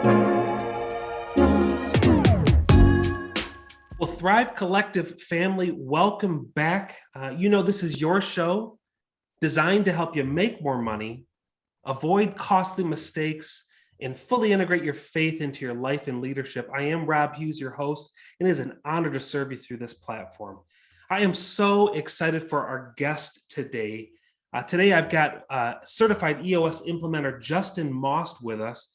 Well, Thrive Collective family, welcome back. This is your show designed to help you make more money, avoid costly mistakes, and fully integrate your faith into your life and leadership. I am Rob Hughes, your host, and it is an honor to serve you through this platform. I am so excited for our guest today. Today, I've got Certified EOS Implementer Justin Maust with us.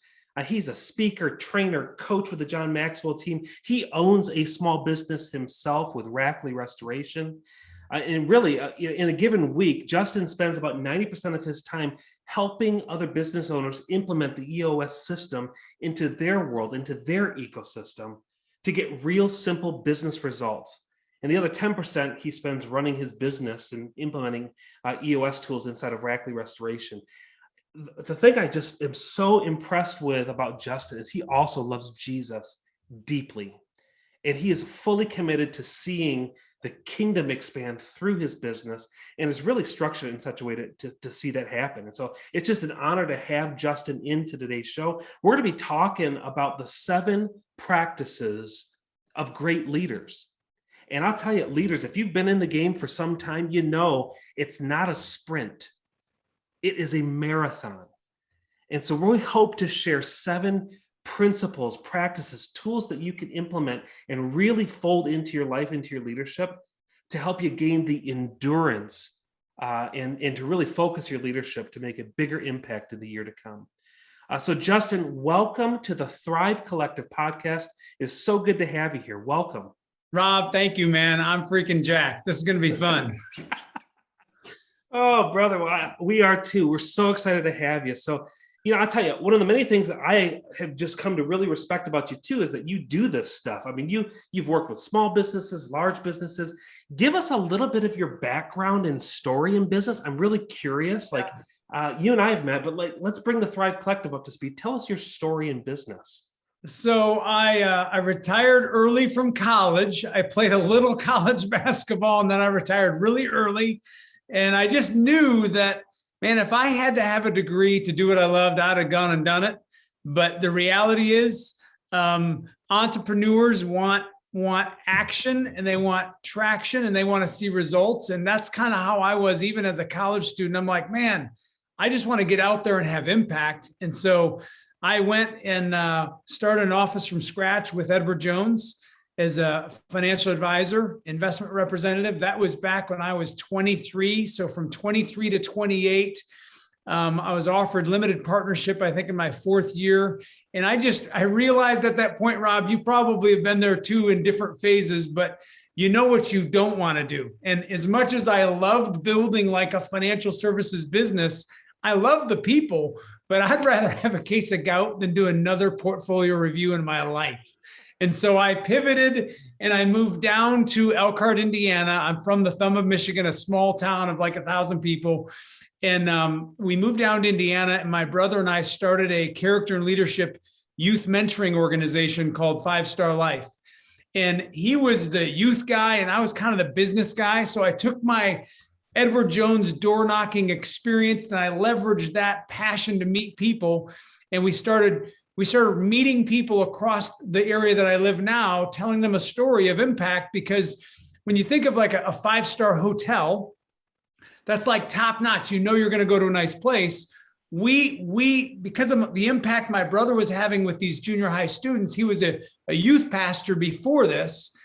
He's a speaker, trainer, coach with the John Maxwell team. He owns a small business himself with Rackley Restoration. And really, in a given week, Justin spends about 90% of his time helping other business owners implement the EOS system into their world, into their ecosystem, to get real simple business results. And the other 10% he spends running his business and implementing EOS tools inside of Rackley Restoration. The thing I just am so impressed with about Justin is he also loves Jesus deeply. And he is fully committed to seeing the kingdom expand through his business and is really structured in such a way to see that happen. And so it's just an honor to have Justin into today's show. We're going to be talking about the 7 practices of great leaders. And I'll tell you, leaders, if you've been in the game for some time, you know it's not a sprint. It is a marathon. And so we hope to share 7 principles, practices, tools that you can implement and really fold into your life, into your leadership to help you gain the endurance and to really focus your leadership to make a bigger impact in the year to come. So Justin, welcome to the Thrive Collective podcast. It's so good to have you here. Welcome. Rob, thank you, man. I'm freaking jacked. This is going to be fun. Oh, brother, we are too. We're so excited to have you. So, I'll tell you, one of the many things that I have just come to really respect about you too is that you do this stuff. I mean, you've worked with small businesses, large businesses. Give us a little bit of your background and story in business. I'm really curious. Like, you and I have met, but let's bring the Thrive Collective up to speed. Tell us your story in business. So I retired early from college. I played a little college basketball, and then I retired really early. And I just knew that, man, if I had to have a degree to do what I loved, I'd have gone and done it. But the reality is, entrepreneurs want action, and they want traction, and they want to see results. And that's kind of how I was, even as a college student. I'm like, man, I just want to get out there and have impact. And so I went and started an office from scratch with Edward Jones as a financial advisor, investment representative. That was back when I was 23. So from 23 to 28, I was offered limited partnership, I think in my 4th year. And I realized at that point, Rob, you probably have been there too in different phases, but you know what you don't want to do. And as much as I loved building like a financial services business, I love the people, but I'd rather have a case of gout than do another portfolio review in my life. And so I pivoted and I moved down to Elkhart, Indiana. I'm from the thumb of Michigan, a small town of like 1,000 people. And we moved down to Indiana, and my brother and I started a character and leadership youth mentoring organization called 5 Star Life. And he was the youth guy and I was kind of the business guy. So I took my Edward Jones door knocking experience and I leveraged that passion to meet people. And we started meeting people across the area that I live now, telling them a story of impact. Because when you think of like a 5-star hotel, that's like top notch. You know you're going to go to a nice place. We because of the impact my brother was having with these junior high students, he was a youth pastor before this.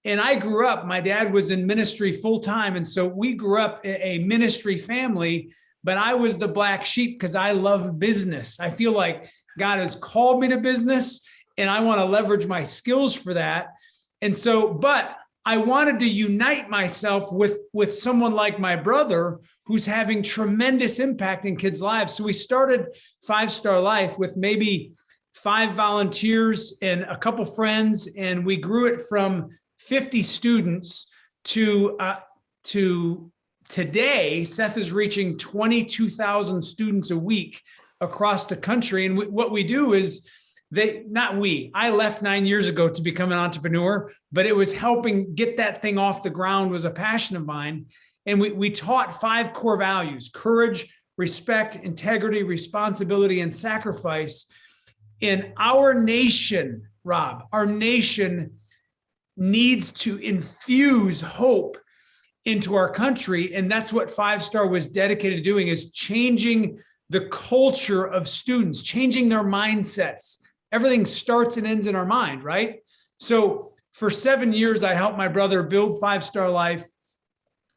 And I grew up, my dad was in ministry full time. And so we grew up a ministry family, but I was the black sheep because I love business. I feel like God has called me to business and I want to leverage my skills for that. And so, but I wanted to unite myself with someone like my brother who's having tremendous impact in kids' lives. So we started 5 Star Life with maybe 5 volunteers and a couple friends. And we grew it from 50 students to today. Seth is reaching 22,000 students a week across the country. And what we do is I left 9 years ago to become an entrepreneur, but it was helping get that thing off the ground was a passion of mine. And we taught 5 core values: courage, respect, integrity, responsibility, and sacrifice. And our nation, Rob, our nation needs to infuse hope into our country. And that's what 5-Star was dedicated to doing, is changing the culture of students, changing their mindsets. Everything starts and ends in our mind, right? So for 7 years, I helped my brother build 5-Star Life.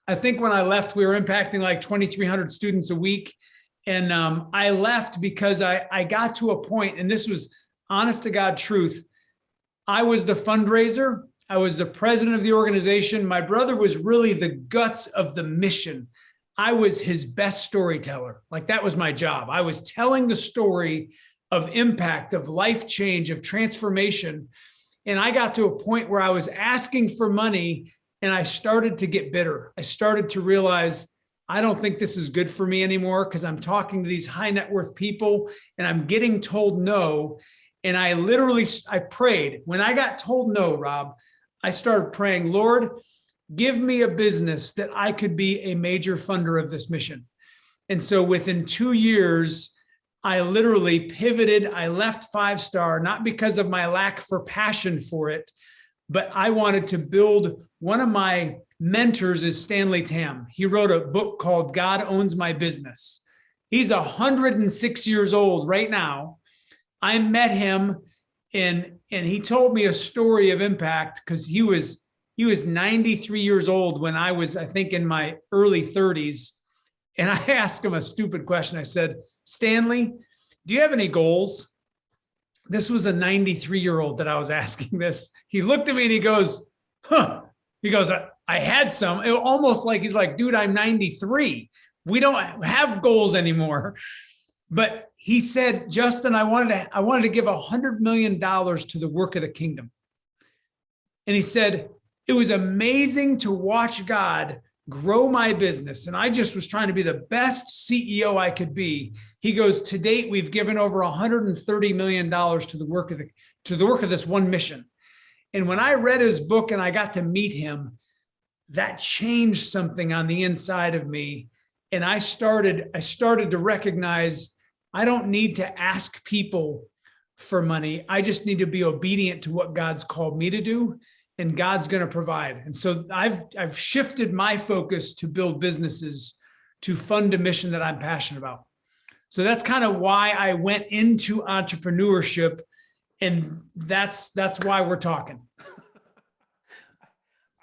I think when I left, we were impacting like 2,300 students a week. And I left because I got to a point, and this was honest to God truth. I was the fundraiser. I was the president of the organization. My brother was really the guts of the mission. I was his best storyteller. Like, that was my job. I was telling the story of impact, of life change, of transformation. And I got to a point where I was asking for money, and I started to get bitter. I started to realize, I don't think this is good for me anymore, because I'm talking to these high net worth people and I'm getting told no. And I prayed. When I got told no, Rob, I started praying, Lord, give me a business that I could be a major funder of this mission. And so within 2 years, I literally pivoted. I left 5-Star, not because of my lack for passion for it, but I wanted to build. One of my mentors is Stanley Tam. He wrote a book called God Owns My Business. He's 106 years old right now. I met him, and he told me a story of impact, because he was 93 years old when I was, I think, in my early 30s. And I asked him a stupid question. I said, Stanley, do you have any goals? This was a 93-year-old that I was asking this. He looked at me and he goes, huh. He goes, I had some. It almost like, he's like, dude, I'm 93. We don't have goals anymore. But he said, Justin, I wanted to give $100 million to the work of the kingdom. And he said, it was amazing to watch God grow my business. And I just was trying to be the best CEO I could be. He goes, to date, we've given over $130 million to the work of this one mission. And when I read his book and I got to meet him, that changed something on the inside of me. And I started to recognize, I don't need to ask people for money. I just need to be obedient to what God's called me to do, and God's going to provide. And so I've shifted my focus to build businesses, to fund a mission that I'm passionate about. So that's kind of why I went into entrepreneurship, and that's why we're talking.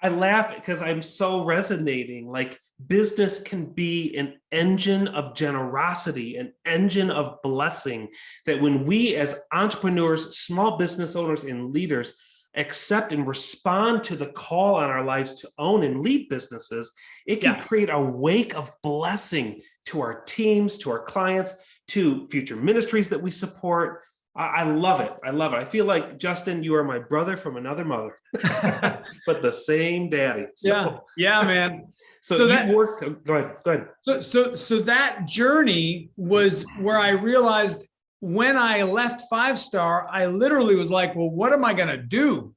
I laugh because I'm so resonating. Like, business can be an engine of generosity, an engine of blessing, that when we as entrepreneurs, small business owners, and leaders accept and respond to the call on our lives to own and lead businesses, it can create a wake of blessing to our teams, to our clients, to future ministries that we support. I love it. I love it. I feel like, Justin, you are my brother from another mother, but the same daddy. So, yeah, man. So you worked. Go ahead. So that journey was where I realized, when I left 5-Star, I literally was like, well, what am I going to do?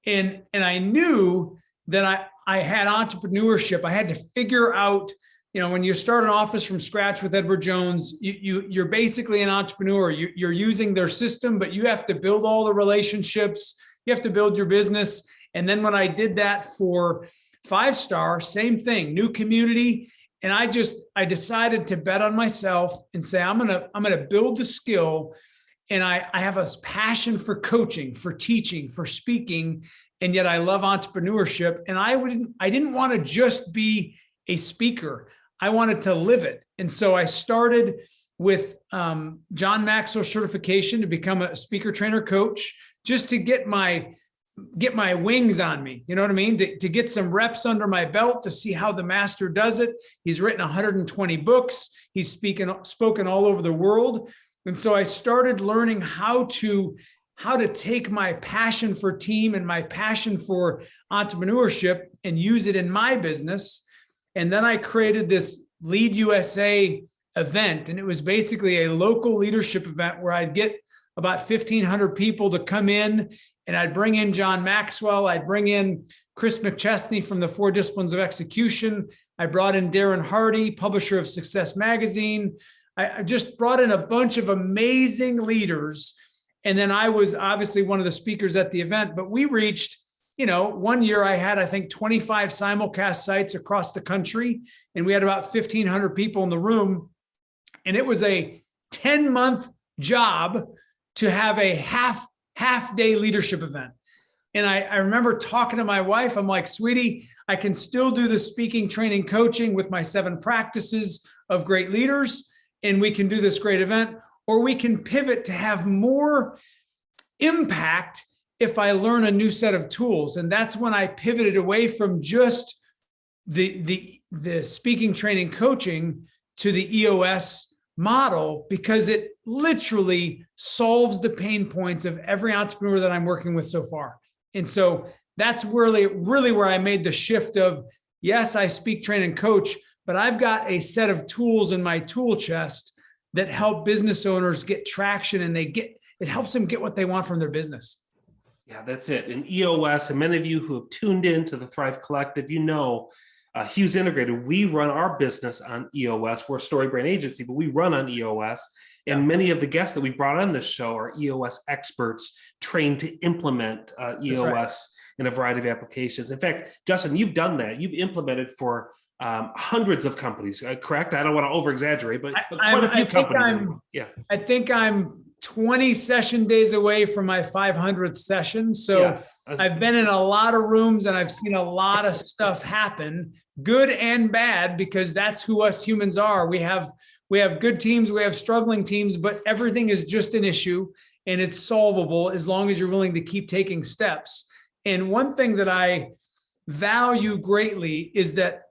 And I knew that I had entrepreneurship. I had to figure out, when you start an office from scratch with Edward Jones, you're basically an entrepreneur. You're using their system, but you have to build all the relationships. You have to build your business. And then when I did that for 5-Star, same thing, new community. And I decided to bet on myself and say, I'm gonna build the skill. And I have a passion for coaching, for teaching, for speaking, and yet I love entrepreneurship. And I didn't want to just be a speaker. I wanted to live it. And so I started with John Maxwell certification to become a speaker trainer coach, just to get my wings on me. You know what I mean? To get some reps under my belt, to see how the master does it. He's written 120 books. He's spoken all over the world. And so I started learning how to take my passion for team and my passion for entrepreneurship and use it in my business. And then I created this Lead USA event. And it was basically a local leadership event where I'd get about 1,500 people to come in, and I'd bring in John Maxwell. I'd bring in Chris McChesney from the 4 Disciplines of Execution. I brought in Darren Hardy, publisher of Success Magazine. I just brought in a bunch of amazing leaders. And then I was obviously one of the speakers at the event, but we reached, one year I had, I think, 25 simulcast sites across the country, and we had about 1,500 people in the room. And it was a 10-month job to have a half day leadership event. And I remember talking to my wife. I'm like, sweetie, I can still do the speaking, training, coaching with my 7 practices of great leaders, and we can do this great event, or we can pivot to have more impact if I learn a new set of tools. And that's when I pivoted away from just the speaking, training, coaching to the EOS model, because it literally solves the pain points of every entrepreneur that I'm working with so far. And so that's really where I made the shift of, yes, I speak, train, and coach, but I've got a set of tools in my tool chest that help business owners get traction, and it helps them get what they want from their business. Yeah, that's it. And EOS, and many of you who have tuned in to the Thrive Collective, Hughes Integrated, we run our business on EOS. We're a story brand agency, but we run on EOS. And many of the guests that we brought on this show are EOS experts trained to implement EOS in a variety of applications. In fact, Justin, you've done that. You've implemented for hundreds of companies, correct? I don't want to over-exaggerate, but quite a few companies. I think I'm 20 session days away from my 500th session. So yes, I've been in a lot of rooms, and I've seen a lot of stuff happen, good and bad, because that's who us humans are. We have good teams, we have struggling teams, but everything is just an issue, and it's solvable as long as you're willing to keep taking steps. And one thing that I value greatly is that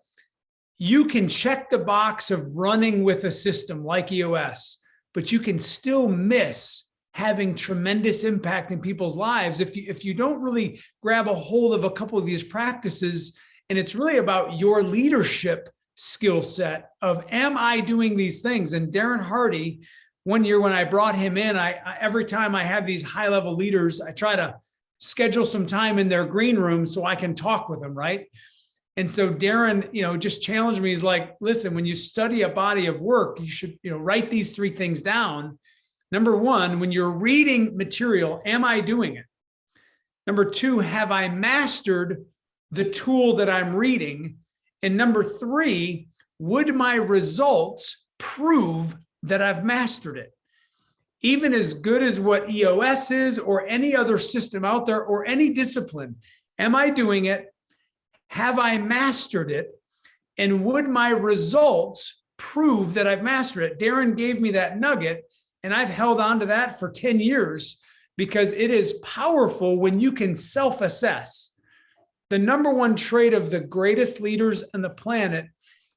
you can check the box of running with a system like EOS, but you can still miss having tremendous impact in people's lives if you don't really grab a hold of a couple of these practices. And it's really about your leadership skill set of, am I doing these things? And Darren Hardy, one year when I brought him in, every time I have these high-level leaders, I try to schedule some time in their green room so I can talk with them, right? And so Darren, just challenged me. He's like, listen, when you study a body of work, you should, write these 3 things down. Number 1, when you're reading material, am I doing it? Number 2, have I mastered the tool that I'm reading? And number 3, would my results prove that I've mastered it? Even as good as what EOS is, or any other system out there, or any discipline, am I doing it? Have I mastered it? And would my results prove that I've mastered it? Darren gave me that nugget, and I've held on to that for 10 years, because it is powerful when you can self-assess. The number 1 trait of the greatest leaders on the planet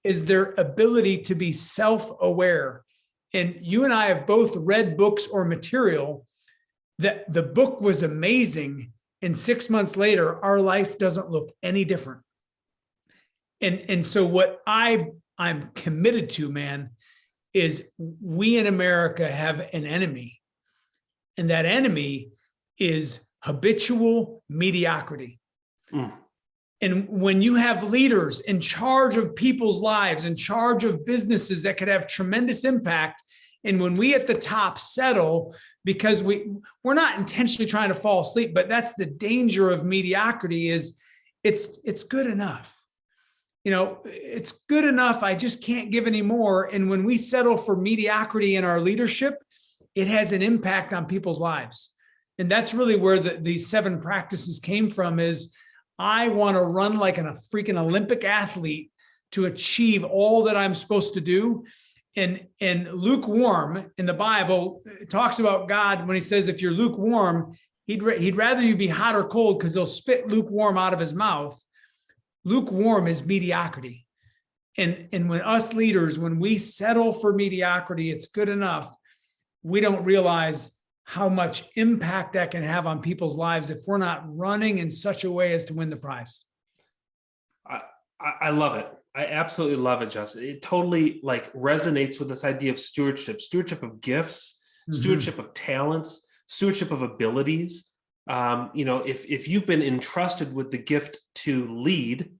is their ability to be self-aware. And you and I have both read books or material that the book was amazing, and 6 months later, our life doesn't look any different. And so what I'm committed to, man, is we in America have an enemy. And that enemy is habitual mediocrity. And when you have leaders in charge of people's lives, in charge of businesses that could have tremendous impact, and when we at the top settle, because we're not intentionally trying to fall asleep, but that's the danger of mediocrity, is it's good enough. It's good enough. I just can't give any more. And when we settle for mediocrity in our leadership, it has an impact on people's lives. And that's really where these 7 practices came from, is I want to run like a freaking Olympic athlete to achieve all that I'm supposed to do. And lukewarm in the Bible, it talks about God when he says, if you're lukewarm, he'd rather you be hot or cold, because he'll spit lukewarm out of his mouth. Lukewarm is mediocrity. And when us leaders, when we settle for mediocrity, it's good enough, we don't realize how much impact that can have on people's lives if we're not running in such a way as to win the prize. I love it. I absolutely love it, Justin. It totally resonates with this idea of stewardship of gifts, stewardship of talents, stewardship of abilities. If you've been entrusted with the gift to lead,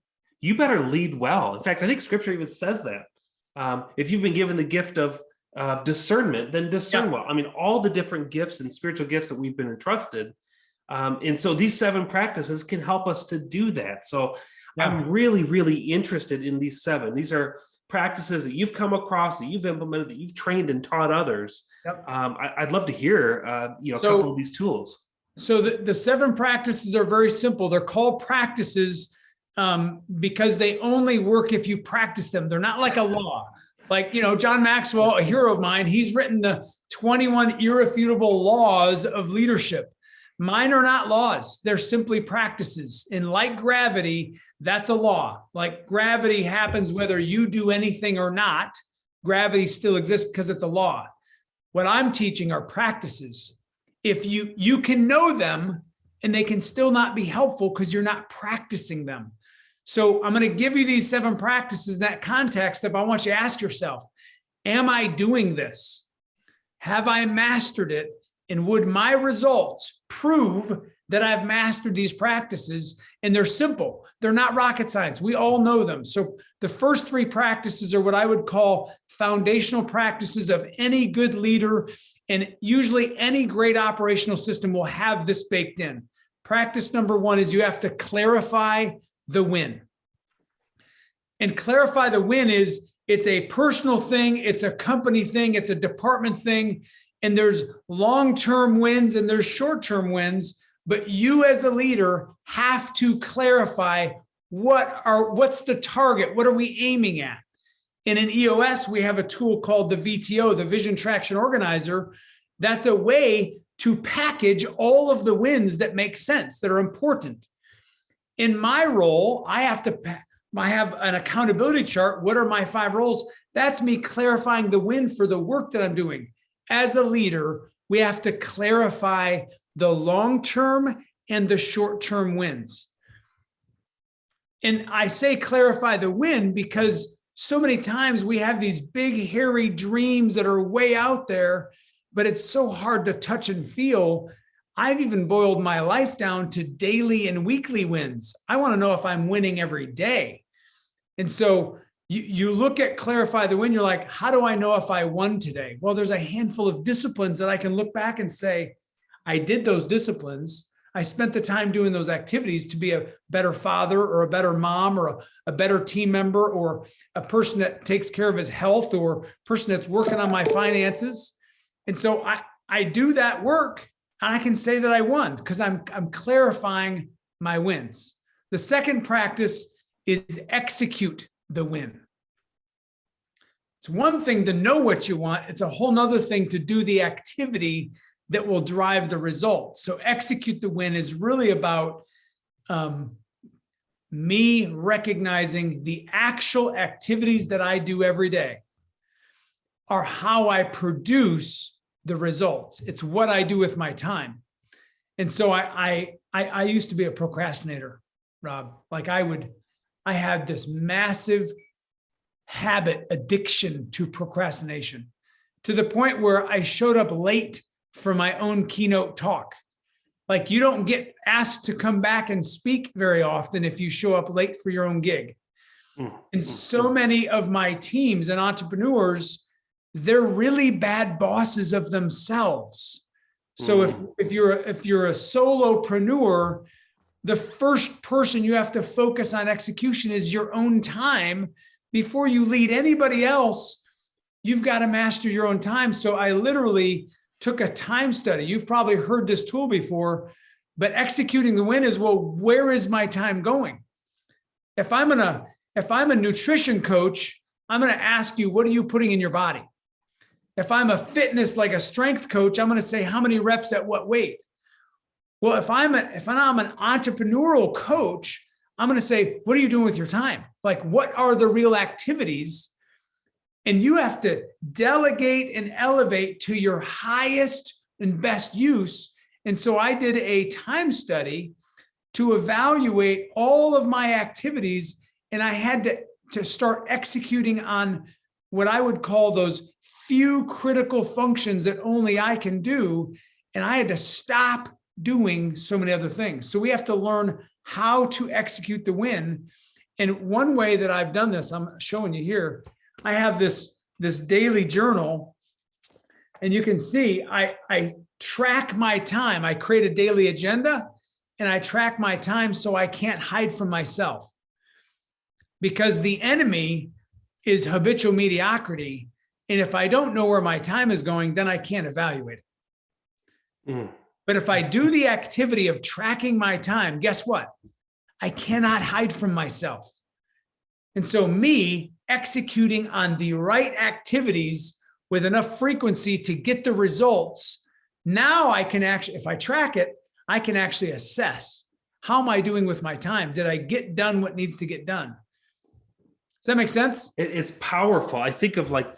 you better lead well. In fact, I think scripture even says that. If you've been given the gift of discernment, then discern Yeah. well. I mean, all the different gifts and spiritual gifts that we've been entrusted. And so these 7 practices can help us to do that. So Yeah. I'm really, really interested in these 7. These are practices that you've come across, that you've implemented, that you've trained and taught others. Yep. I'd love to hear, a couple of these tools. So the 7 practices are very simple. They're called practices because they only work if you practice them. They're not like a law. Like, John Maxwell, a hero of mine, he's written the 21 irrefutable laws of leadership. Mine are not laws. They're simply practices. And like gravity, that's a law. Like gravity happens whether you do anything or not. Gravity still exists because it's a law. What I'm teaching are practices. If you can know them and they can still not be helpful because you're not practicing them. So I'm going to give you these 7 practices in that context. If I want you to ask yourself, am I doing this? Have I mastered it? And would my results prove that I've mastered these practices? And they're simple. They're not rocket science. We all know them. So the first 3 practices are what I would call foundational practices of any good leader. And usually any great operational system will have this baked in. Practice number 1 is you have to clarify the win. And clarify the win is it's a personal thing. It's a company thing. It's a department thing. And there's long-term wins and there's short-term wins, but you as a leader have to clarify what's the target? What are we aiming at? And in EOS, we have a tool called the VTO, the Vision Traction Organizer. That's a way to package all of the wins that make sense, that are important. In my role, I have an accountability chart. What are my 5 roles? That's me clarifying the win for the work that I'm doing. As a leader, we have to clarify the long-term and the short-term wins. And I say clarify the win because so many times we have these big, hairy dreams that are way out there, but it's so hard to touch and feel. I've even boiled my life down to daily and weekly wins. I want to know if I'm winning every day. And so you look at clarify the win, you're like, how do I know if I won today? Well, there's a handful of disciplines that I can look back and say, I did those disciplines. I spent the time doing those activities to be a better father or a better mom or a better team member or a person that takes care of his health or a person that's working on my finances. And so I do that work and I can say that I won because I'm clarifying my wins. The second practice is execute the win. It's one thing to know what you want. It's a whole nother thing to do the activity that will drive the result. So execute the win is really about me recognizing the actual activities that I do every day are how I produce the results. It's what I do with my time. And so I used to be a procrastinator, Rob. Like I had this massive habit addiction to procrastination to the point where I showed up late for my own keynote talk. Like you don't get asked to come back and speak very often if you show up late for your own gig. And so many of my teams and entrepreneurs, they're really bad bosses of themselves. So if you're a solopreneur, the first person you have to focus on execution is your own time. Before you lead anybody else, you've got to master your own time. So I literally took a time study. You've probably heard this tool before, but executing the win is, well, where is my time going? If I'm a nutrition coach, I'm going to ask you, what are you putting in your body? If I'm a fitness, like a strength coach, I'm going to say, how many reps at what weight? Well, if I'm an entrepreneurial coach, I'm going to say, what are you doing with your time? Like, what are the real activities? And you have to delegate and elevate to your highest and best use. And so I did a time study to evaluate all of my activities. And I had to start executing on what I would call those few critical functions that only I can do. And I had to stop doing so many other things. So we have to learn how to execute the win. And one way that I've done this, I'm showing you here, I have this daily journal And you can see I track my time. I create a daily agenda and I track my time so I can't hide from myself. Because the enemy is habitual mediocrity. And if I don't know where my time is going, then I can't evaluate it. But if I do the activity of tracking my time, guess what? I cannot hide from myself. And so me executing on the right activities with enough frequency to get the results, now I can actually, if I track it, I can actually assess, how am I doing with my time? Did I get done what needs to get done? Does that make sense? It's powerful. I think of like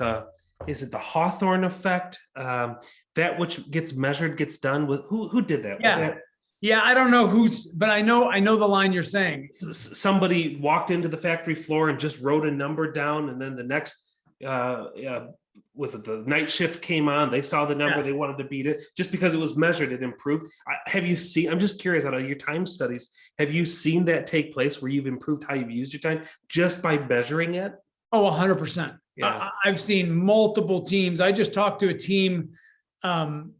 is it the Hawthorne effect? That which gets measured gets done. With who did that? Yeah. Was that Yeah, I don't know but I know the line you're saying. somebody walked into the factory floor and just wrote a number down, and then the next was it the night shift came on, they saw the number, yes, they wanted to beat it just because it was measured, it improved. Have you seen, I'm just curious, out of your time studies, have you seen that take place where you've improved how you've used your time just by measuring it? Oh, 100%. Yeah. I've seen multiple teams. I just talked to a team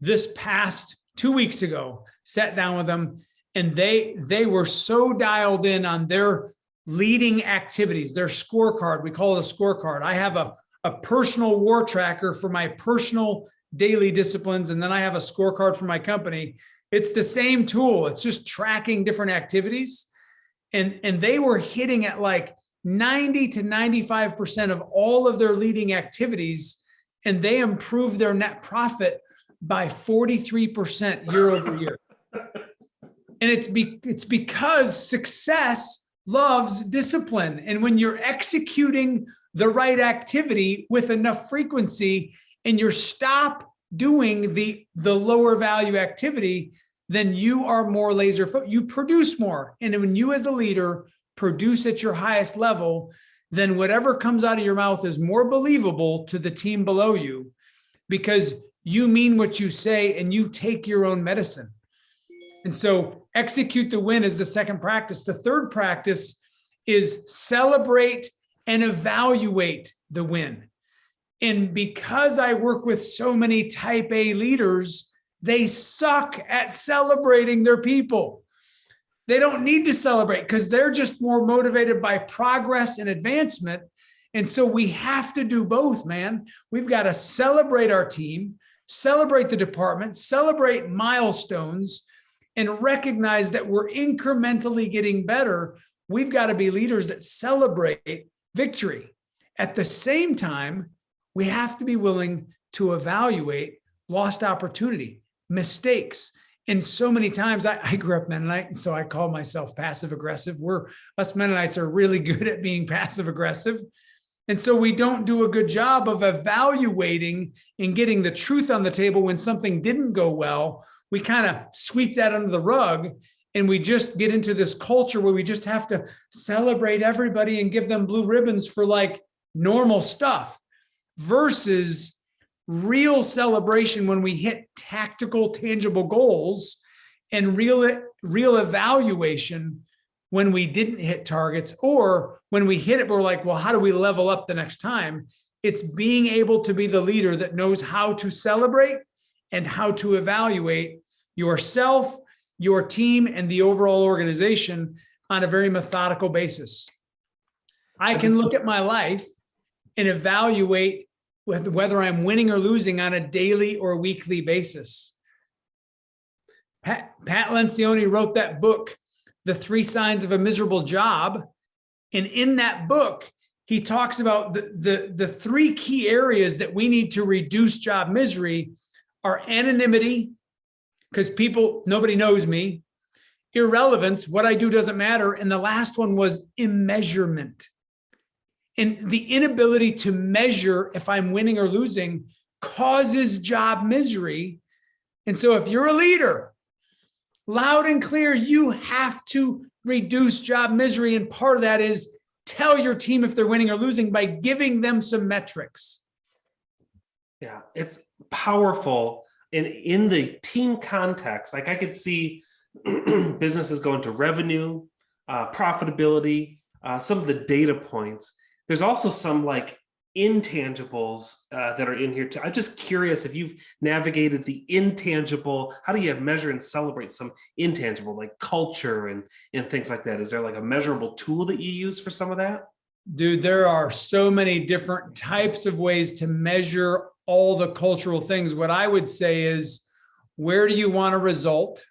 this past 2 weeks ago, sat down with them, and they were so dialed in on their leading activities, their scorecard. We call it a scorecard. I have a personal war tracker for my personal daily disciplines, and then I have a scorecard for my company. It's the same tool. It's just tracking different activities. And they were hitting at like 90 to 95% of all of their leading activities, and they improved their net profit by 43% year over year. And it's because success loves discipline. And when you're executing the right activity with enough frequency and you stop doing the lower value activity, then you are more laser focused. You produce more. And when you as a leader produce at your highest level, then whatever comes out of your mouth is more believable to the team below you, because you mean what you say and you take your own medicine. And so execute the win is the second practice. The third practice is celebrate and evaluate the win. And because I work with so many type A leaders, they suck at celebrating their people. They don't need to celebrate because they're just more motivated by progress and advancement. And so we have to do both, man. We've got to celebrate our team, celebrate the department, celebrate milestones, and recognize that we're incrementally getting better. We've got to be leaders that celebrate victory. At the same time, we have to be willing to evaluate lost opportunity, mistakes. And so many times, I grew up Mennonite, and so I call myself passive aggressive. Us Mennonites are really good at being passive aggressive. And so we don't do a good job of evaluating and getting the truth on the table when something didn't go well. We kind of sweep that under the rug, and we just get into this culture where we just have to celebrate everybody and give them blue ribbons for like normal stuff, versus real celebration when we hit tactical, tangible goals, and real evaluation when we didn't hit targets, or when we hit it, we're like, well, how do we level up the next time? It's being able to be the leader that knows how to celebrate and how to evaluate yourself, your team, and the overall organization on a very methodical basis. I can look at my life and evaluate whether I'm winning or losing on a daily or weekly basis. Pat Lencioni wrote that book, The 3 Signs of a Miserable Job. And in that book, he talks about the 3 key areas that we need to reduce job misery are anonymity, because nobody knows me; irrelevance, what I do doesn't matter; and the last one was immeasurement. And the inability to measure if I'm winning or losing causes job misery. And so if you're a leader, loud and clear, you have to reduce job misery. And part of that is tell your team if they're winning or losing by giving them some metrics. Yeah, it's powerful. And in the team context, like I could see businesses going to revenue, profitability, some of the data points. There's also some like intangibles that are in here too. I'm just curious if you've navigated the intangible. How do you measure and celebrate some intangible like culture and things like that? Is there like a measurable tool that you use for some of that? Dude, there are so many different types of ways to measure all the cultural things. What I would say is, where do you want a result?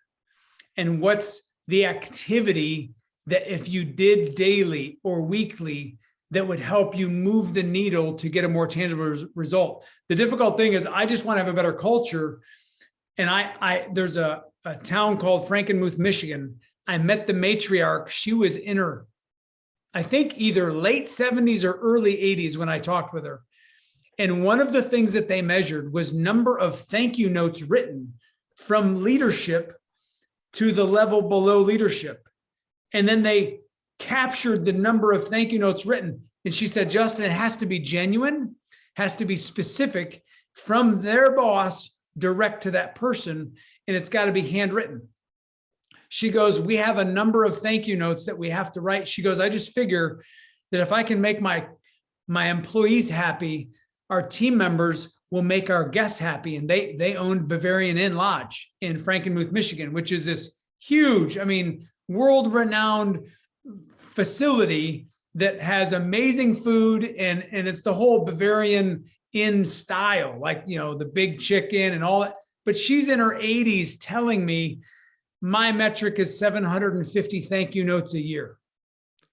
And what's the activity that if you did daily or weekly, that would help you move the needle to get a more tangible result? The difficult thing is I just want to have a better culture. And there's a town called Frankenmuth, Michigan. I met the matriarch. She was in her, I think, either late 70s or early 80s when I talked with her. And one of the things that they measured was number of thank you notes written from leadership to the level below leadership. And then they captured the number of thank you notes written. And she said, Justin, it has to be genuine, has to be specific from their boss direct to that person. And it's got to be handwritten. She goes, we have a number of thank you notes that we have to write. She goes, I just figure that if I can make my employees happy, our team members will make our guests happy. And they owned Bavarian Inn Lodge in Frankenmuth, Michigan, which is this huge, world-renowned facility that has amazing food, and it's the whole Bavarian Inn style, like, the big chicken and all that. But she's in her 80s telling me my metric is 750 thank you notes a year.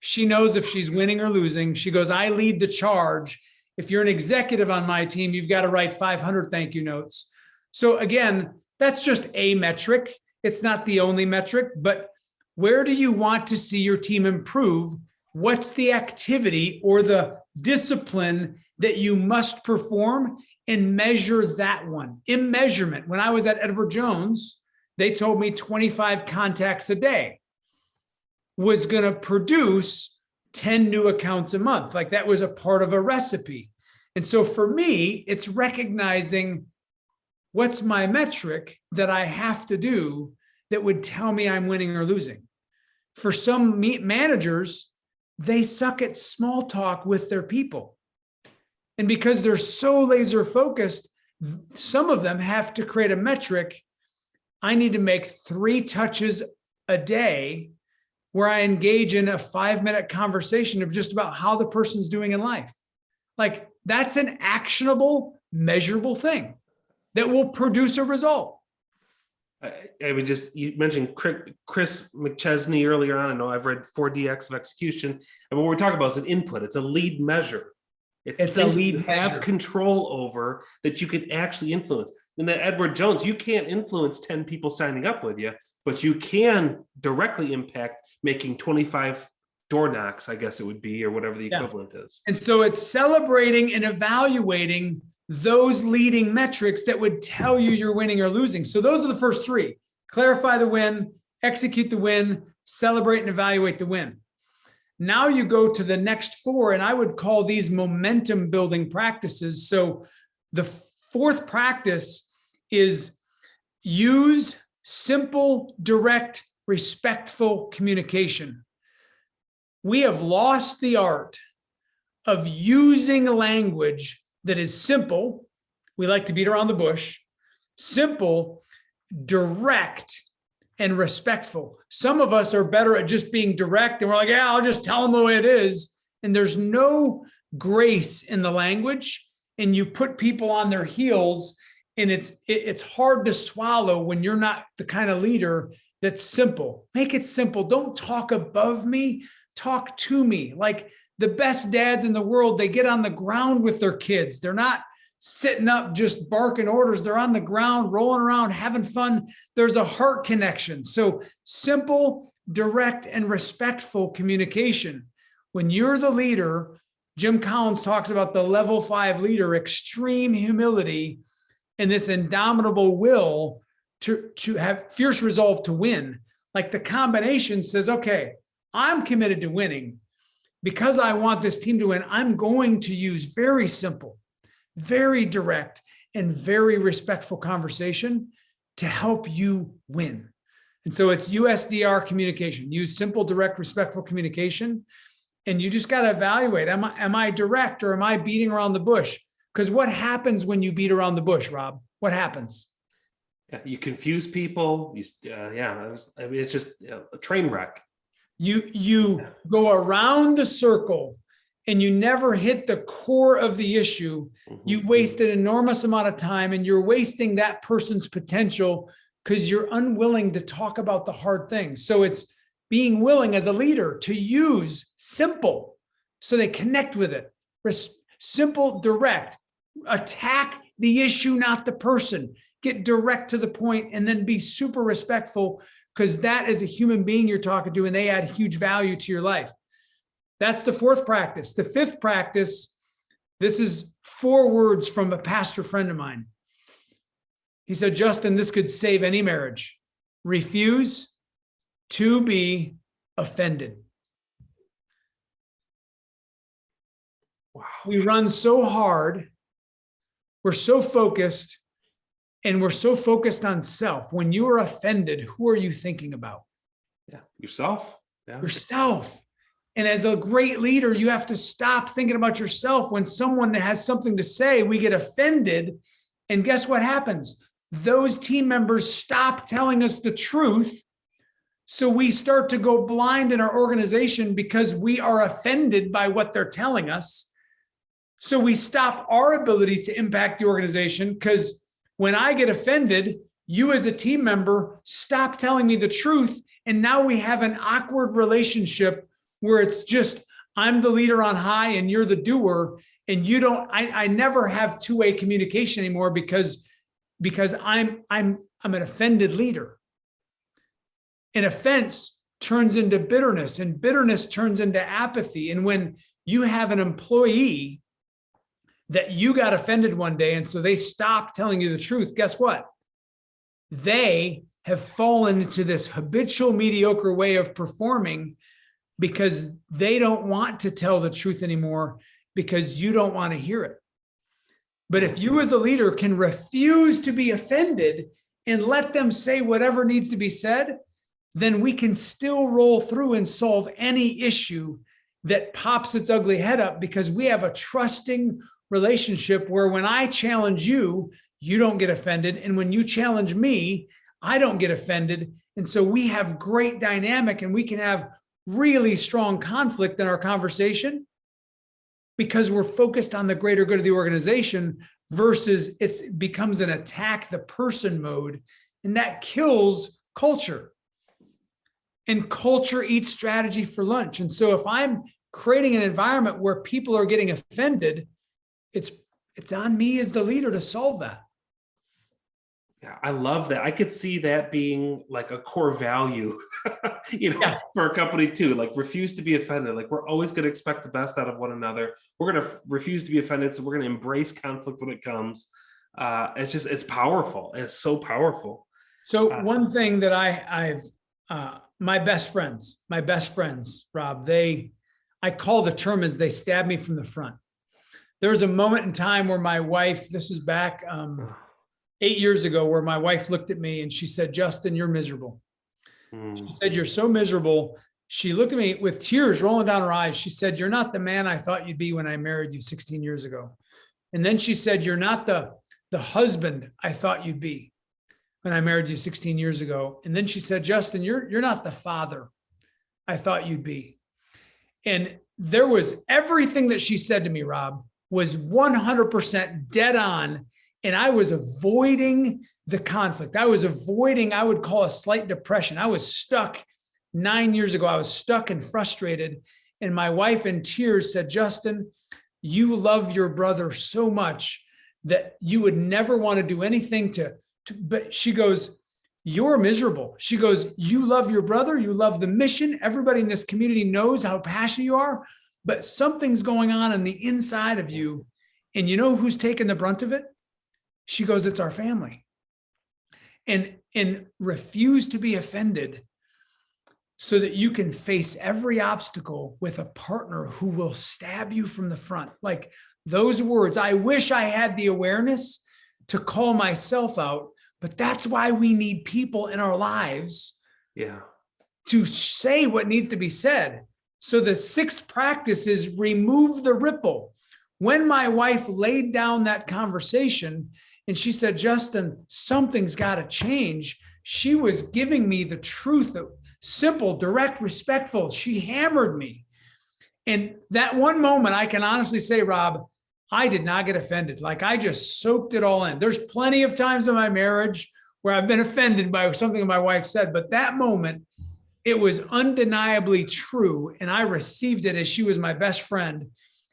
She knows if she's winning or losing. She goes, I lead the charge. If you're an executive on my team, you've got to write 500 thank you notes. So again, that's just a metric. It's not the only metric, but where do you want to see your team improve? What's the activity or the discipline that you must perform, and measure that one? In measurement, when I was at Edward Jones, they told me 25 contacts a day was going to produce 10 new accounts a month. Like that was a part of a recipe. And so for me, it's recognizing what's my metric that I have to do that would tell me I'm winning or losing. For some managers, they suck at small talk with their people. And because they're so laser focused, some of them have to create a metric. I need to make 3 touches a day where I engage in a 5-minute conversation of just about how the person's doing in life. Like that's an actionable, measurable thing that will produce a result. You mentioned Chris McChesney earlier on. I know I've read 4DX of Execution. And what we're talking about is an input. It's a lead measure. It's a lead you have control over that you can actually influence. And at Edward Jones, you can't influence 10 people signing up with you, but you can directly impact making 25 door knocks, I guess it would be, or whatever the equivalent is. And so it's celebrating and evaluating those leading metrics that would tell you you're winning or losing. So those are the first 3: clarify the win, execute the win, celebrate and evaluate the win. Now you go to the next 4, and I would call these momentum building practices. So the 4th practice is use simple, direct, respectful communication. We have lost the art of using language that is simple. We like to beat around the bush. Simple, direct, and respectful. Some of us are better at just being direct, and we're like, yeah, I'll just tell them the way it is. And there's no grace in the language, and you put people on their heels, and it's hard to swallow when you're not the kind of leader that's simple. Make it simple. Don't talk above me. Talk to me. Like the best dads in the world, they get on the ground with their kids. They're not sitting up just barking orders. They're on the ground, rolling around, having fun. There's a heart connection. So simple, direct, and respectful communication. When you're the leader, Jim Collins talks about the level 5 leader, extreme humility and this indomitable will to have fierce resolve to win. Like the combination says, okay, I'm committed to winning. Because I want this team to win, I'm going to use very simple, very direct, and very respectful conversation to help you win. And so it's USDR communication. Use simple, direct, respectful communication. And you just got to evaluate, am I direct or am I beating around the bush? Because what happens when you beat around the bush, Rob? What happens? Yeah, you confuse people. It's just a train wreck. You go around the circle and you never hit the core of the issue. You waste an enormous amount of time, and you're wasting that person's potential because you're unwilling to talk about the hard things. So it's being willing as a leader to use simple so they connect with it. Simple, direct, attack the issue, not the person. Get direct to the point, and then be super respectful, because that is a human being you're talking to and they add huge value to your life. That's the fourth practice. The fifth practice, this is 4 words from a pastor friend of mine. He said, Justin, this could save any marriage. Refuse to be offended. Wow. We run so hard. We're so focused, and we're so focused on self. When you are offended, who are you thinking about? Yeah, yourself. Yeah. Yourself. And as a great leader, you have to stop thinking about yourself. When someone has something to say, we get offended. And guess what happens? Those team members stop telling us the truth. So we start to go blind in our organization because we are offended by what they're telling us. So we stop our ability to impact the organization, because when I get offended, you as a team member stop telling me the truth. And now we have an awkward relationship where it's just, I'm the leader on high and you're the doer. And you don't, I never have two-way communication anymore because I'm an offended leader. An offense turns into bitterness, and bitterness turns into apathy. And when you have an employee that you got offended one day, and so they stopped telling you the truth, guess what? They have fallen into this habitual mediocre way of performing because they don't want to tell the truth anymore because you don't want to hear it. But if you as a leader can refuse to be offended and let them say whatever needs to be said, then we can still roll through and solve any issue that pops its ugly head up, because we have a trusting relationship where when I challenge you, you don't get offended. And when you challenge me, I don't get offended. And so we have great dynamic, and we can have really strong conflict in our conversation because we're focused on the greater good of the organization versus it becomes an attack the person mode, and that kills culture. And culture eats strategy for lunch. And so if I'm creating an environment where people are getting offended, it's on me as the leader to solve that. Yeah, I love that. I could see that being like a core value, for a company too. Like, refuse to be offended. Like, we're always going to expect the best out of one another. We're going to refuse to be offended. So we're going to embrace conflict when it comes. It's powerful. It's so powerful. So one thing that I've my best friends, Rob, I call the term as they stab me from the front. There was a moment in time where my wife, this was back 8 years ago, where my wife looked at me and she said, Justin, you're miserable. She said, you're so miserable. She looked at me with tears rolling down her eyes. She said, you're not the man I thought you'd be when I married you 16 years ago. And then she said, you're not the husband I thought you'd be when I married you 16 years ago. And then she said, Justin, you're not the father I thought you'd be. And there was everything that she said to me, Rob, was 100% dead on. And I was avoiding the conflict. I would call a slight depression. I was stuck 9 years ago. I was stuck and frustrated. And my wife in tears said, Justin, you love your brother so much that you would never want to do anything but she goes, you're miserable. She goes, you love your brother. You love the mission. Everybody in this community knows how passionate you are, but something's going on the inside of you. And you know who's taking the brunt of it? She goes, it's our family. And refuse to be offended so that you can face every obstacle with a partner who will stab you from the front. Like those words, I wish I had the awareness to call myself out, but that's why we need people in our lives to say what needs to be said. So the sixth practice is remove the ripple. When my wife laid down that conversation and she said, Justin, something's got to change, she was giving me the truth, simple, direct, respectful. She hammered me. And that one moment, I can honestly say, Rob, I did not get offended. Like, I just soaked it all in. There's plenty of times in my marriage where I've been offended by something my wife said, but that moment, it was undeniably true. And I received it as she was my best friend.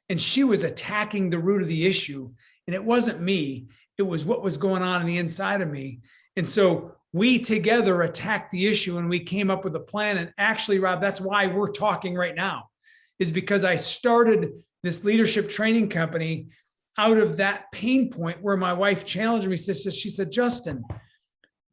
And she was attacking the root of the issue. And it wasn't me. It was what was going on the inside of me. And so we together attacked the issue and we came up with a plan. And actually, Rob, that's why we're talking right now, is because I started this leadership training company out of that pain point where my wife challenged me. She said, Justin,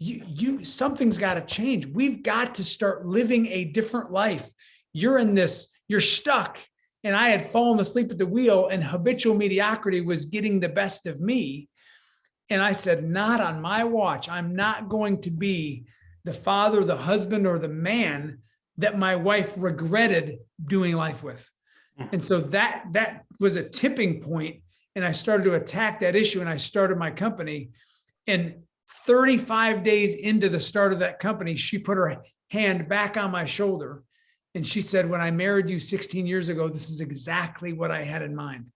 you something's got to change. We've got to start living a different life. You're in this, you're stuck. And I had fallen asleep at the wheel and habitual mediocrity was getting the best of me. And I said, not on my watch. I'm not going to be the father, the husband, or the man that my wife regretted doing life with. And so that was a tipping point. And I started to attack that issue and I started my company. And 35 days into the start of that company, she put her hand back on my shoulder. And she said, when I married you 16 years ago, this is exactly what I had in mind.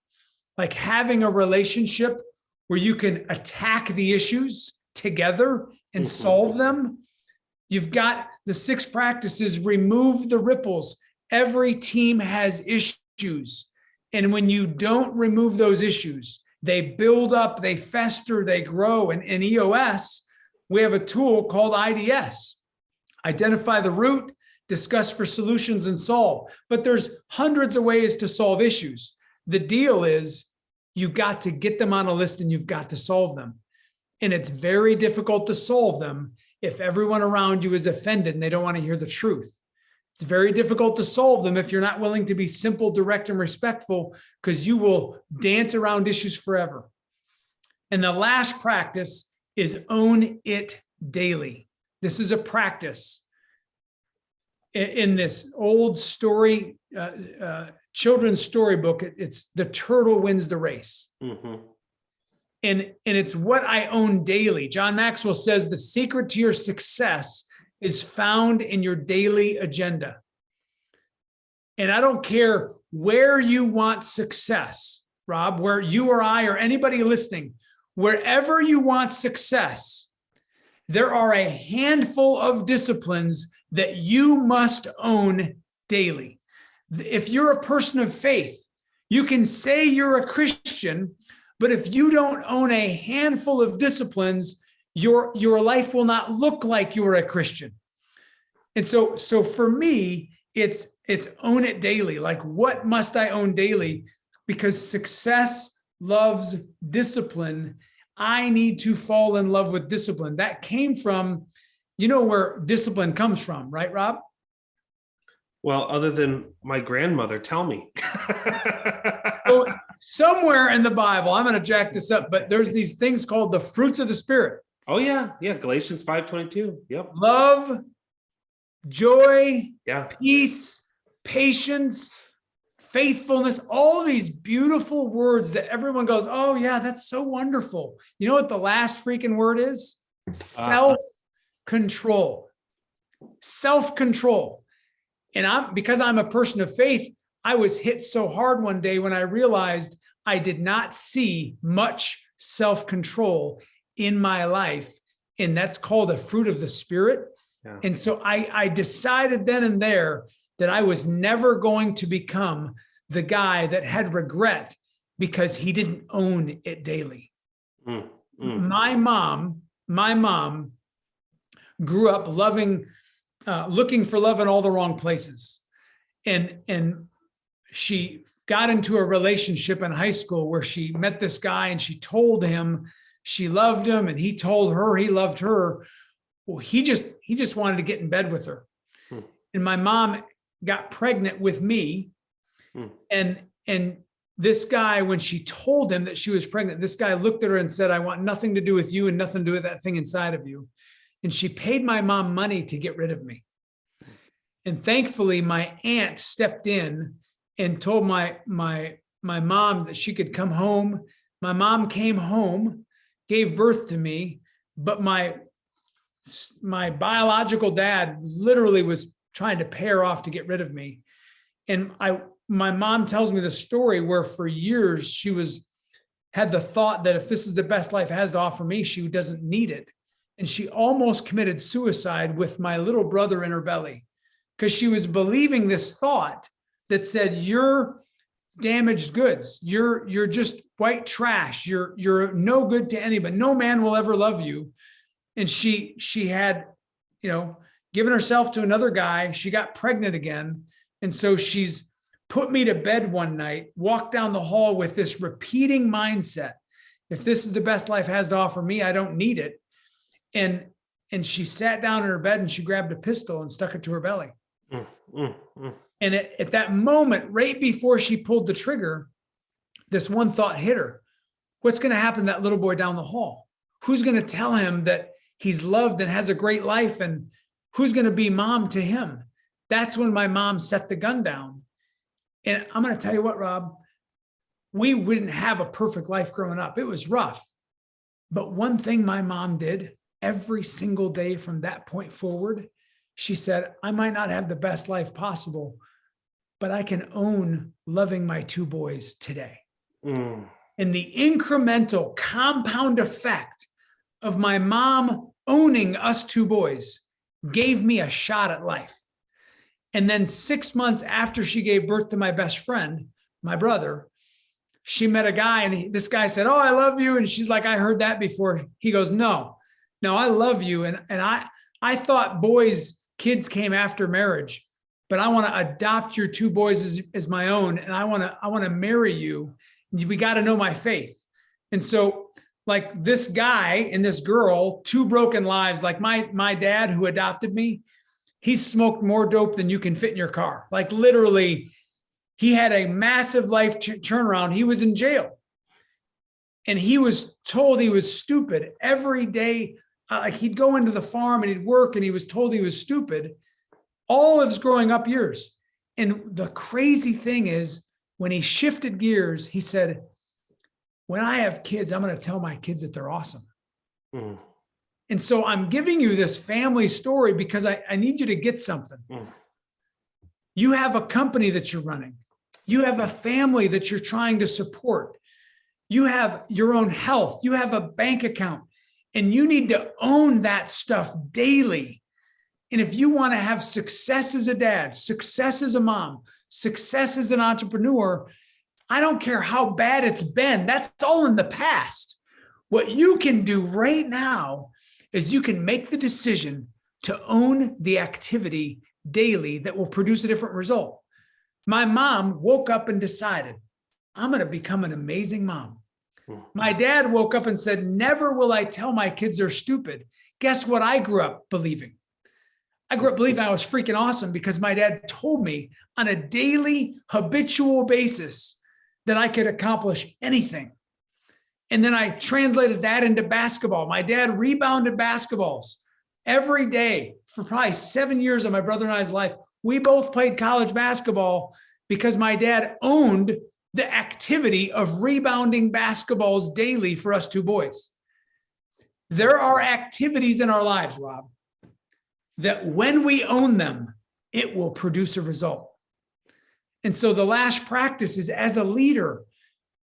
Like having a relationship where you can attack the issues together and solve them. You've got the 6 practices, remove the ripples. Every team has issues. And when you don't remove those issues, they build up, they fester, they grow. And in EOS, we have a tool called IDS. Identify the root, discuss for solutions, and solve. But there's hundreds of ways to solve issues. The deal is you've got to get them on a list and you've got to solve them. And it's very difficult to solve them if everyone around you is offended and they don't want to hear the truth. It's very difficult to solve them if you're not willing to be simple, direct, and respectful, because you will dance around issues forever. And the last practice is own it daily. This is a practice. In this old story, children's storybook, it's the turtle wins the race. Mm-hmm. And it's what I own daily. John Maxwell says the secret to your success is found in your daily agenda. And I don't care where you want success, Rob, where you or I or anybody listening, wherever you want success, there are a handful of disciplines that you must own daily. If you're a person of faith, you can say you're a Christian, but if you don't own a handful of disciplines, your life will not look like you're a Christian. And so for me, it's own it daily. Like, what must I own daily? Because success loves discipline. I need to fall in love with discipline. That came from, you know where discipline comes from, right, Rob? Well, other than my grandmother, tell me. So somewhere in the Bible, I'm going to jack this up, but there's these things called the fruits of the Spirit. Oh, yeah. Yeah. Galatians 5:22. Yep. Love, joy, yeah, peace, patience, faithfulness, all these beautiful words that everyone goes, oh, yeah, that's so wonderful. You know what the last freaking word is? Self-control. Self-control. And because I'm a person of faith, I was hit so hard one day when I realized I did not see much self-control in my life. And that's called a fruit of the Spirit. Yeah. And so I decided then and there that I was never going to become the guy that had regret because he didn't own it daily. My mom grew up looking for love in all the wrong places. And she got into a relationship in high school where she met this guy and she told him she loved him and he told her he loved her. Well, he just wanted to get in bed with her. And my mom got pregnant with me. And this guy, when she told him that she was pregnant, this guy looked at her and said, I want nothing to do with you and nothing to do with that thing inside of you. And she paid my mom money to get rid of me. And thankfully, my aunt stepped in and told my mom that she could come home. My mom came home, gave birth to me, but my biological dad literally was trying to pay her off to get rid of me. And my mom tells me the story where for years she had the thought that if this is the best life has to offer me, she doesn't need it. And she almost committed suicide with my little brother in her belly, because she was believing this thought that said, you're damaged goods. You're just white trash. You're no good to anybody. No man will ever love you. And she had, given herself to another guy. She got pregnant again. And so she's put me to bed one night, walked down the hall with this repeating mindset. If this is the best life has to offer me, I don't need it. And she sat down in her bed and she grabbed a pistol and stuck it to her belly. And at that moment, right before she pulled the trigger, this one thought hit her. What's going to happen to that little boy down the hall? Who's going to tell him that he's loved and has a great life? And who's going to be mom to him? That's when my mom set the gun down. And I'm going to tell you what, Rob, we wouldn't have a perfect life growing up. It was rough. But one thing my mom did every single day from that point forward, she said, I might not have the best life possible, but I can own loving my two boys today. And the incremental compound effect of my mom owning us two boys gave me a shot at life. And then 6 months after she gave birth to my best friend, my brother, she met a guy, and this guy said, oh, I love you. And she's like, I heard that before. He goes, no, I love you. And I thought kids came after marriage, but I want to adopt your two boys as my own. And I want to marry you. We got to know my faith. And so like this guy and this girl, two broken lives, like my dad who adopted me, he smoked more dope than you can fit in your car. Like literally, he had a massive life turnaround. He was in jail. And he was told he was stupid every day. Like he'd go into the farm and he'd work and he was told he was stupid all of his growing up years. And the crazy thing is when he shifted gears, he said, when I have kids, I'm going to tell my kids that they're awesome. And so I'm giving you this family story because I need you to get something. You have a company that you're running. You have a family that you're trying to support. You have your own health. You have a bank account, and you need to own that stuff daily. And if you want to have success as a dad, success as a mom, success as an entrepreneur, I don't care how bad it's been. That's all in the past. What you can do right now is you can make the decision to own the activity daily that will produce a different result. My mom woke up and decided, I'm going to become an amazing mom. My dad woke up and said, never will I tell my kids they're stupid. Guess what I grew up believing? I grew up believing I was freaking awesome because my dad told me on a daily, habitual basis that I could accomplish anything. And then I translated that into basketball. My dad rebounded basketballs every day for probably 7 years of my brother and I's life. We both played college basketball because my dad owned the activity of rebounding basketballs daily for us two boys. There are activities in our lives, Rob, that when we own them, it will produce a result. And so the last practice is, as a leader,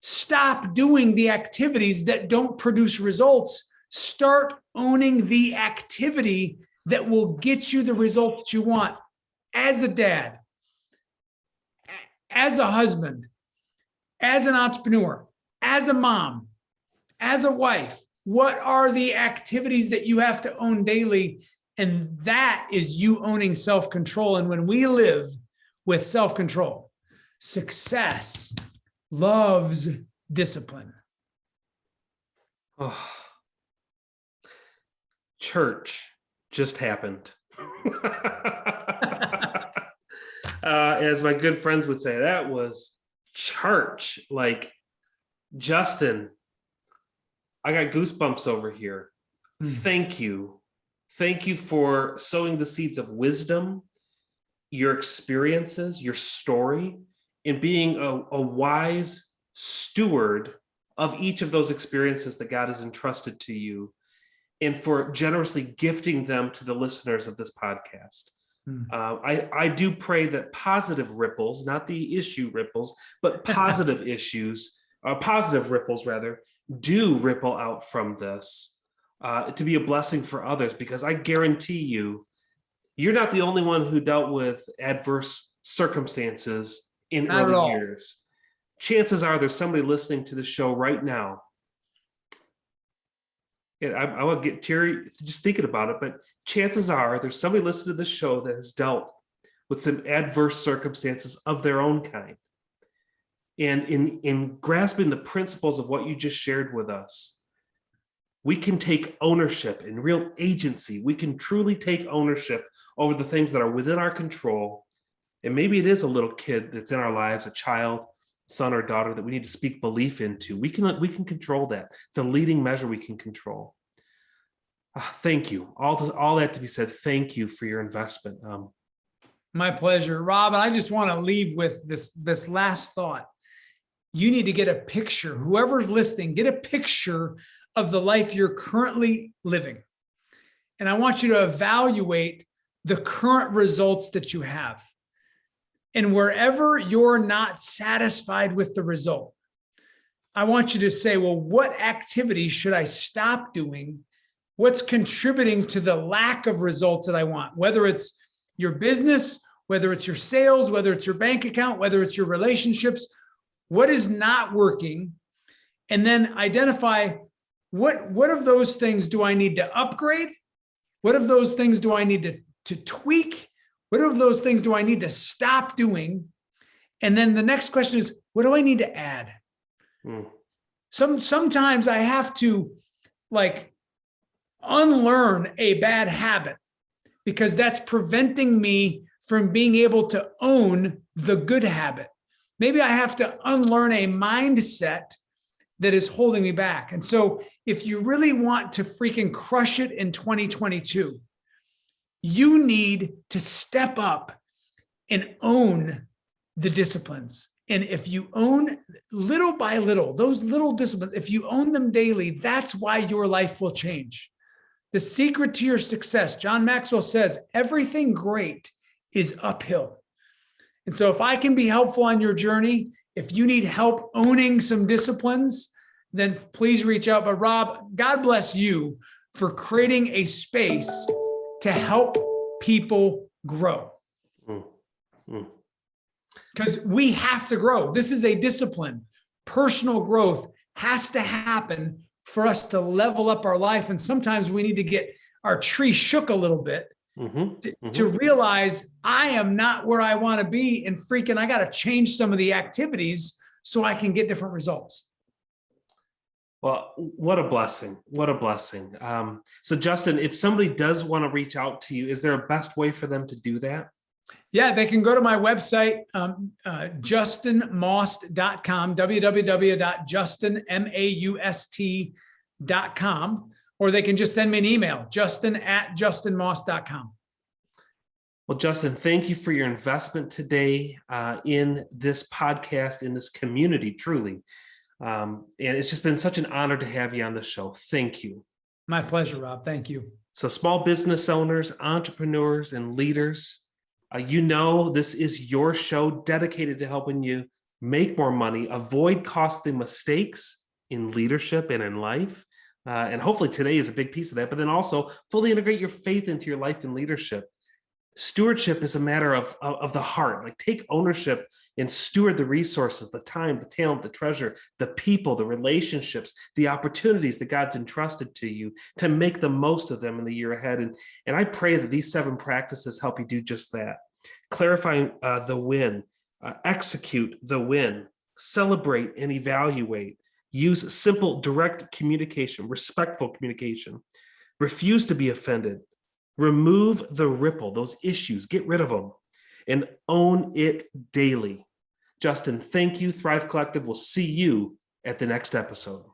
stop doing the activities that don't produce results. Start owning the activity that will get you the results you want. As a dad, as a husband, as an entrepreneur, as a mom, as a wife, what are the activities that you have to own daily? And that is you owning self-control. And when we live with self-control, success loves discipline. Oh. Church just happened. As my good friends would say, that was church. Like, Justin, I got goosebumps over here. Thank you. Thank you for sowing the seeds of wisdom your experiences, your story, and being a wise steward of each of those experiences that God has entrusted to you, and for generously gifting them to the listeners of this podcast. I do pray that positive ripples, not the issue ripples, but positive positive ripples rather, do ripple out from this to be a blessing for others, because I guarantee you're not the only one who dealt with adverse circumstances in Not at early all. years. Chances are there's somebody listening to the show right now. And I will get teary just thinking about it, but chances are there's somebody listening to this show that has dealt with some adverse circumstances of their own kind. And in grasping the principles of what you just shared with us, we can take ownership and real agency. We can truly take ownership over the things that are within our control. And maybe it is a little kid that's in our lives, a child, son or daughter that we need to speak belief into. We can control that. It's a leading measure we can control. Thank you. All that to be said, thank you for your investment. My pleasure, Rob. And I just want to leave with this last thought. You need to get a picture, whoever's listening, get a picture of the life you're currently living. And I want you to evaluate the current results that you have. And wherever you're not satisfied with the result, I want you to say, well, what activity should I stop doing? What's contributing to the lack of results that I want? Whether it's your business, whether it's your sales, whether it's your bank account, whether it's your relationships, what is not working? And then identify what of those things do I need to upgrade? What of those things do I need to tweak? What of those things do I need to stop doing? And then the next question is, what do I need to add? Sometimes I have to unlearn a bad habit because that's preventing me from being able to own the good habit. Maybe I have to unlearn a mindset that is holding me back. And so if you really want to freaking crush it in 2022, you need to step up and own the disciplines. And if you own little by little, those little disciplines, if you own them daily, that's why your life will change. The secret to your success, John Maxwell says, everything great is uphill. And so if I can be helpful on your journey, if you need help owning some disciplines, then please reach out. But Rob, God bless you for creating a space to help people grow. Because we have to grow. This is a discipline. Personal growth has to happen for us to level up our life. And sometimes we need to get our tree shook a little bit to realize I am not where I want to be, and freaking I got to change some of the activities so I can get different results. Well, what a blessing. What a blessing. So Justin, if somebody does want to reach out to you, is there a best way for them to do that? Yeah, they can go to my website, justinmaust.com, www.justinmaust.com, or they can just send me an email, justin@justinmaust.com. Well, Justin, thank you for your investment today in this podcast, in this community, truly. And it's just been such an honor to have you on the show. Thank you. My pleasure, Rob. Thank you. So small business owners, entrepreneurs, and leaders, this is your show dedicated to helping you make more money, avoid costly mistakes in leadership and in life. And hopefully today is a big piece of that, but then also fully integrate your faith into your life and leadership. Stewardship is a matter of the heart. Like, take ownership and steward the resources, the time, the talent, the treasure, the people, the relationships, the opportunities that God's entrusted to you, to make the most of them in the year ahead. And I pray that these 7 practices help you do just that. Clarifying the win, execute the win, celebrate and evaluate, use simple, direct communication, respectful communication, refuse to be offended, remove the ripple, those issues, get rid of them, and own it daily. Justin, thank you. Thrive Collective will see you at the next episode.